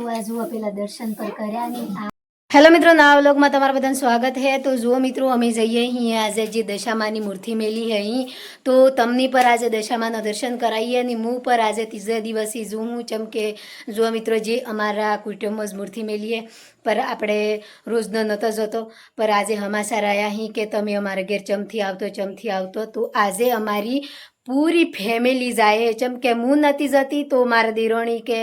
આ જુઓ પેલા દર્શન પર કર્યા ને હેલો મિત્રો, નવા વ્લોગમાં તમારા બધાનું સ્વાગત છે। તો જુઓ મિત્રો, અમે જઈએ અહીં આજે જે દશામાની મૂર્તિ મેલી છે અહીં, તો તમને પર આજે દશામાના દર્શન કરાવીએ અને હું પર આજે ત્રીજા દિવસે જોઉં ચમકે જુઓ મિત્રો, જે અમારા કુટુંબમાં જ મૂર્તિ મેલીએ પર આપણે રોજનો નહોતો જતો, પર આજે હમાસાર આવ્યા અહીં કે તમે અમારા ઘેર ચમથી આવતો। તો આજે અમારી પૂરી ફેમિલી જાય ચમ કે હું નથી જતી તો મારા દિરોણી કે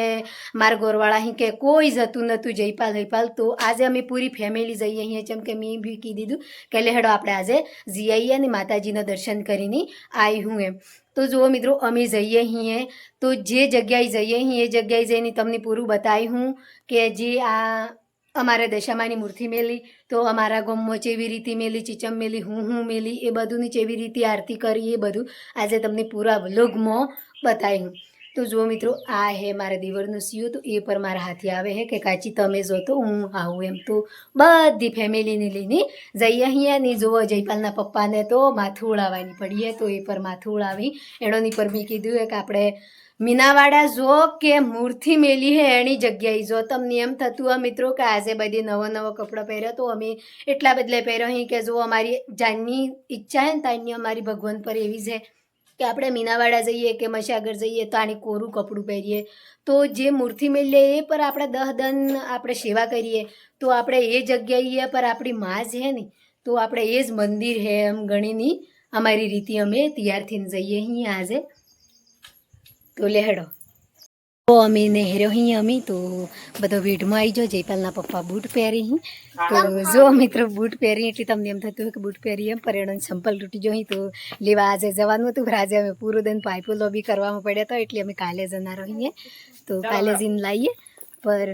મારા ગોરવાળા અહીં કે કોઈ જતું નહોતું જયપાલ। તો આજે અમે પૂરી ફેમિલી જઈએ અહીંયા ચમ કે મેં બી કહી દીધું કે લેહડો આપણે આજે જઈ આવીએ અને માતાજીના દર્શન કરીને આવી હું એમ। તો જુઓ મિત્રો, અમે જઈએ અહીં તો જે જગ્યાએ જઈએ અહીં એ જગ્યાએ જઈને તમને પૂરું બતાવી હું કે જે આ અમારે દશામાની મૂર્તિ મેલી તો અમારા ગામમાં ચેવી રીતે મેલી, ચીચમ મેલી, હું મેલી, એ બધુંની ચેવી રીતે આરતી કરી એ બધું આજે તમને પૂરા વ્લોગમાં બતાવી હું। તો જુઓ મિત્રો, આ હે મારા દીવરનું સીયું, તો એ પર મારા હાથી આવે હે કે કાચી તમે જો તો હું આવું એમ। તો બધી ફેમિલીને લઈને જઈએ અહીંયા ને જુઓ જયપાલના પપ્પાને તો માથું ઉડાવવાની પડીએ તો એ પર માથું ઉડાવી એણોની પર બી કીધું કે આપણે મીનાવાડા જો કે મૂર્તિ મેલી હે એની જગ્યાએ જો। તમને એમ થતું હોય મિત્રો કે આજે બધી નવો કપડાં પહેર્યો તો અમે એટલા બદલે પહેર્યો અહીં કે જો અમારી જાનની ઈચ્છા હે ને તાની અમારી ભગવાન પર એવી છે કે આપણે મીનાવાડા જઈએ કે મશાગર જઈએ તો આની કોરું કપડું પહેરીએ તો જે મૂર્તિ મેલીએ એ પર આપણે 10 દન આપણે સેવા કરીએ તો આપણે એ જગ્યાએ પર આપણી માં જ હે ને તો આપણે એ જ મંદિર હે એમ ગણીની અમારી રીતે અમે તૈયાર થઈને જઈએ અહીં આજે। તો લેહડો તો અમે નેહર્યો અહીં અમે તો બધો વેઢમાં આવી જાઓ। જયપાલના પપ્પા બૂટ પહેરી તો જો મિત્રો બૂટ પહેરી એટલે તમને એમ થતું હોય કે બૂટ પહેરી એમ પર એનો સંપલ તૂટી ગયો અહીં તો લેવા આજે જવાનું હતું પણ આજે અમે પૂરો દિન પાઇપો લોબી કરવામાં પડ્યા હતા એટલે અમે કાલે જનાર રહીએ તો કાલે જઈને લાવીએ। પર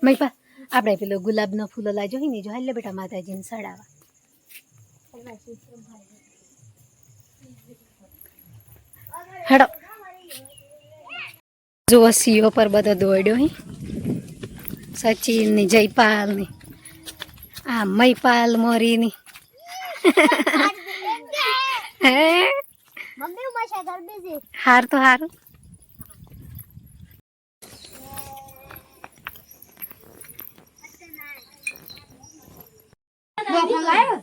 મૈપા આપણે પેલો ગુલાબનો ફૂલો લાજો હોય ને જો હાલે બેટા માતાજીને ચડાવવા હેડો। જો સીઓ પર બધો દોડ્યો હી સચિન ને જયપાલ ને આ મૈપાલ મોરી ની હાર તો હારું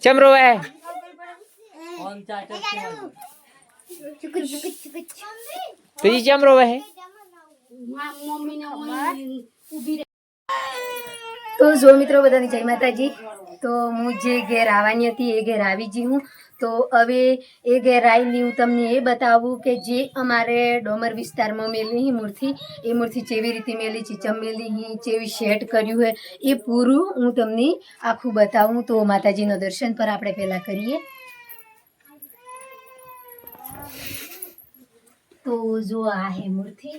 चमरो है तो ये चमरो है તો જો મિત્રો બધાની જય માતાજી। તો હું જે ઘેર આવવાની હતી એ ઘેર આવી જ હું તો હવે એ ઘેર આવીને હું તમને એ બતાવું કે જે અમારે ડોમર વિસ્તારમાં મેલી મૂર્તિ એ મૂર્તિ કેવી રીતે મેલી, ચીચમ મેલી કેવી સેટ કર્યું હે એ પૂરું હું તમને આખું બતાવું। તો માતાજીના દર્શન પર આપણે પહેલાં કરીએ। તો જો આ હે મૂર્તિ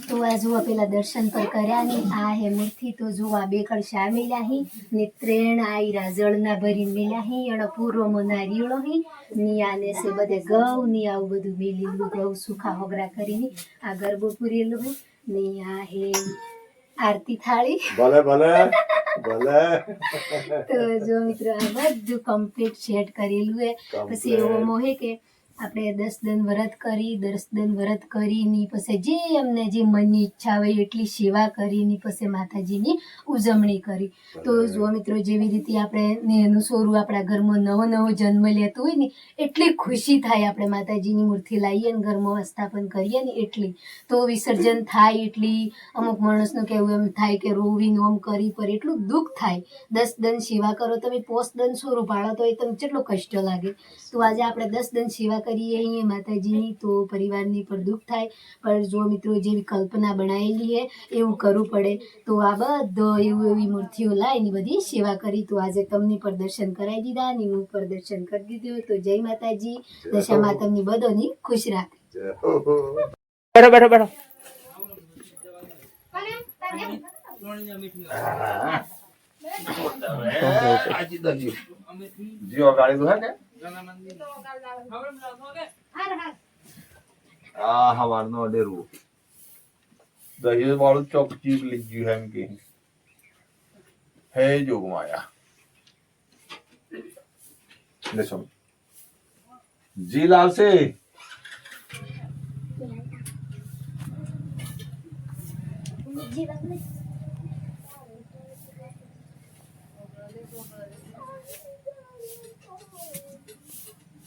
તો આ જુઓ પેલા દર્શન પર કર્યા ને આ હે મૂર્તિ તો જુઓ આ 2 કળશા મેલ્યા હી ને 3 આયરા જળના ભરી મેલ્યા હી એનો પૂર્વમાં નારિયેળો હી નિયાને સે બધે ઘઉં ની આવું બધું મેલેલું ઘઉં સુખા હોગરા કરીને આ ગરબો પૂરેલું હે ને આ હે આરતી થાળી ભલે ભલે તો જો મિત્રો આ બધું કમ્પ્લીટ સેટ કરેલું હે। પછી એવો મોહે કે આપણે 10 દન વ્રત કરીને પછી જે અમને જે મનની ઈચ્છા હોય એટલી સેવા કરીને પછી માતાજીની ઉજવણી કરી। તો જો મિત્રો જેવી રીતે આપણે એનું સોરું આપણા ઘરમાં નવો જન્મ લેતો હોય ને એટલી ખુશી થાય આપણે માતાજીની મૂર્તિ લાવીએ ને ઘરમાં સ્થાપન કરીએ ને એટલી તો વિસર્જન થાય એટલી અમુક માણસનું કહેવું એમ થાય કે રોવી નોમ કરી પર એટલું દુઃખ થાય। 10 દન સેવા કરો તમે 5 દન સોરું પાડો તો એ તમને કેટલો કષ્ટ લાગે। તો આજે આપણે 10 દન સેવા કરીએ અહીંયા માતાજીની તો પરિવારની પર દુઃખ થાય પણ જો મિત્રો જેવી કલ્પના બનાવેલી હે એવું કરવું પડે। તો આ બધો એવી મૂર્તિઓ લાવીને બધી સેવા કરી તો આજે તમને પર દર્શન કરાવી દીધા ને હું પર દર્શન કરી દીધું। તો જય માતાજી, દશામાં તમને બધાની ખુશ રાખે। बैठो जियो गाड़ी तो है क्या हमार नो डेरू दही वालों चौक चीज लीजिए है इनकी है जोग माया देखो જી લાવશે.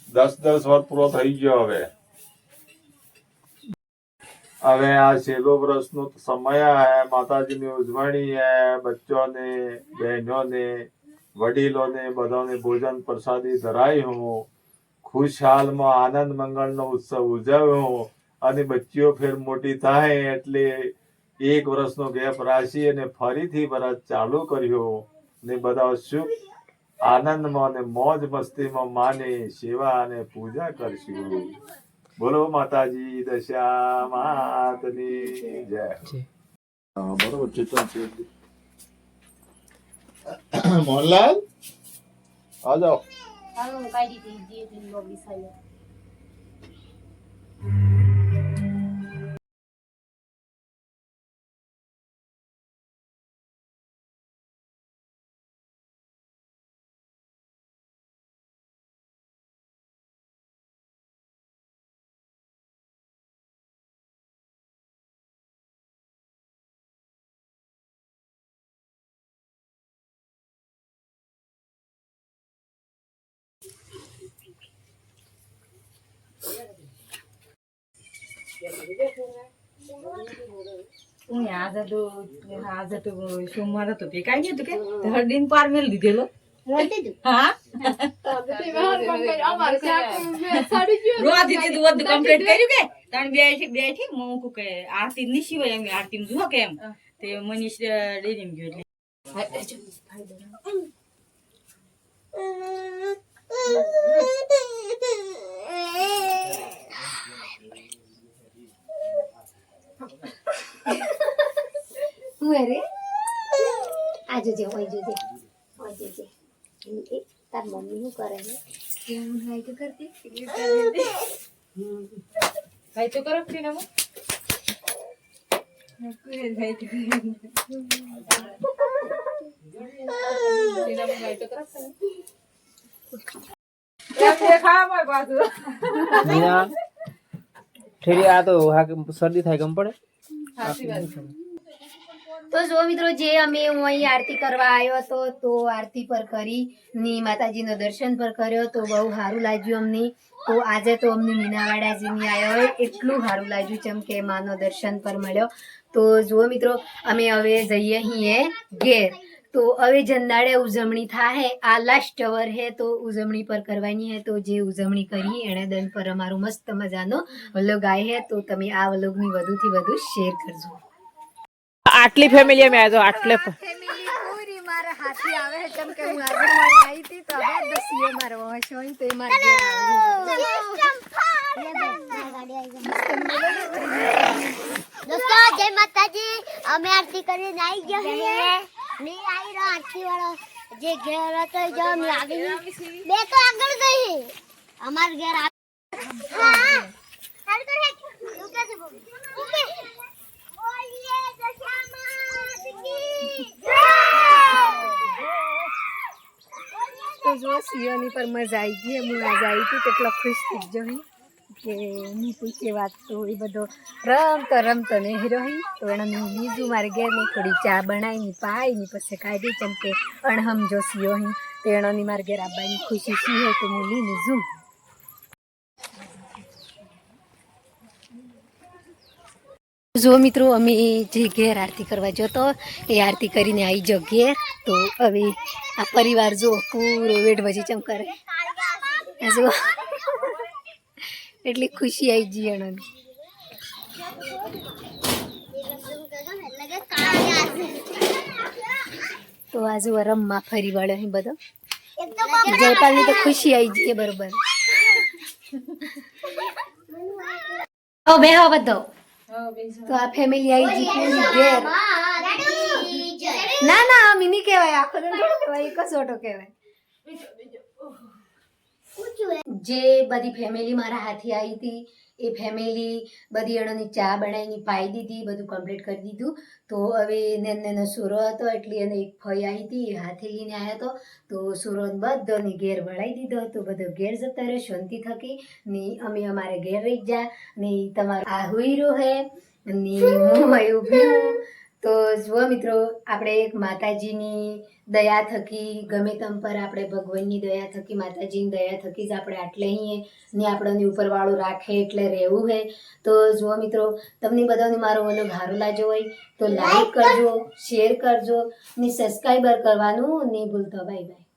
દસ વાર પૂરો થઈ ગયો. હવે આ છેલ્લો વર્ષનો સમય है. માતાજીની ઉજવણી है. બચ્ચોને, બહેનોને, વડીલોને બધાને ભોજન પ્રસાદી ધરાઈ હું. ખુશહાલમાં આનંદ મંગળનો ઉત્સવ ઉજવ્યો. અને બચ્ચીઓ ફેર મોટી થાય એટલે 1 વર્ષનો ગેપ રાખી અને ફરીથી વ્રત ચાલુ કર્યો. ને બધા સુખ આનંદમાં અને મોજ મસ્તીમાં માને સેવા અને પૂજા કરશું. બોલો માતાજી દશા માતની જય. બરોબર ચેતન છે. મોહનલાલ આ જાઓ. आज सोमवार होतो ते काय घेतो काय हळदीन पार मेल दिलेलो हा रोज દીધી બધું કમ્પ્લીટ કર્યું કે ત્રણ બેઠી હું કે આરતી ની સિવાય એમ આરતી જુઓ કે એમ તે મનીષ ડેરી ગયો હું રે આ જોજે ઓય જોજે તાર મમ્મી શું કરે છે કેમ હાય તો કરતી હાય તો કરો કે ના ઠેરી આ તો શરદી થાય કેમ પડે. તો જો મિત્રો જે અમે હું અહીં આરતી કરવા આવ્યો હતો તો આરતી પર કરી ની માતાજીનો દર્શન પર કર્યો તો બહુ સારું લાગ્યું અમને. તો આજે તો અમને મીનાવાડાજીની આવ્યો હોય એટલું સારું લાગ્યું જેમ કે માનો દર્શન પર મળ્યો. તો જુઓ મિત્રો અમે હવે જઈએ અહીં ઘેર. તો હવે જંદાડે ઉજવણી થાય. આ લાસ્ટ અવર હે તો ઉજવણી પર કરવાની હે. તો જે ઉજવણી કરી એણે દન પર અમારું મસ્ત મજાનો વ્લોગ આવે હે. તો તમે આ વ્લોગની વધુથી વધુ શેર કરજો. આટલી ફેમિલી અમે આવ્યો આટલે ફેમિલી પૂરી મારા હાથી આવે છે કેમ કે હું આગળ વાળી આવી હતી તો હવે દસીએ મારો વંશ હોય તો એ મારે ઘેર દોસ્તો જય માતાજી. અમે આરતી કરીને આવી ગયા છીએ. ને આવી રહ્યો આરતી વાળો જે ઘેર હતો જો અમે આગળ બે તો આગળ ગઈ અમાર ઘેર હા ચાલ કરે તું કેસે બોલ ઓકે બોલીએ દશામાત કી જય. તો જો સિયોની પર મજા આવી ગઈ. હું આજે આવી હતી કેટલો ખુશ થઈ ગયો કે હું પૂછે વાત તો એ બધો રમતો નહીં રહી. તો એને મેં લીધું મારે ઘેરની થોડી ચા બનાવીને પાઈને પછી કાઢી કેમ કે અણહમ જો સિયો અહીં તો એણોની મારે ઘેર આવવાની ખુશી સી હોય તો હું લઈને જઉં. જો મિત્રો અમે જે ઘેર આરતી કરવા જતો એ આરતી કરીને આવી જો ઘેર. તો હવે આ પરિવાર જો પૂરો વેટ ભજી ચમ કરે જો એટલી ખુશી આવી ગઈ એનાની. તો આજુ રમમાં ફરી વળ્યો અહીં બધો જયપાલની તો ખુશી આવી ગઈ બરોબર. બેહો બધો. તો આ ફેમિલી આવી ગઈ પૂરી ઘેર. ના મિની કહેવાય આખો દન થોડો કહેવાય એક જ ઓટો કહેવાય. જે બધી ફેમિલી મારા હાથે આવી હતી એ ફેમિલી બધી જણોની ચા બનાવીને પાઈ દીધી, બધું કમ્પ્લીટ કરી દીધું. તો હવે નેનો સુરો હતો એટલે એને એક ફઈ આવી હતી એ હાથે લઈને આવ્યો હતો. તો સુરોને બધાને ઘેર વળાવી દીધો હતો, બધો ઘેર જતો રહ્યો શાંતિ થકી ને અમે અમારે ઘેર રહી જા ને તમારો આ હુઈરો હે ને હું ઊભી હું. તો જુઓ મિત્રો, આપણે એક માતાજીની દયા થકી ગમે તમ પર આપણે ભગવાનની દયા થકી માતાજીની દયા થકી જ આપણે આટલે અહીં ને આપણને ઉપરવાળું રાખે એટલે રહેવું હે. તો જુઓ મિત્રો, તમને બધાને મારો વ્લોગ સારો લાગ્યો હોય તો લાઈક કરજો, શેર કરજો ને સબસ્ક્રાઈબર કરવાનું નહીં ભૂલતા. Bye bye.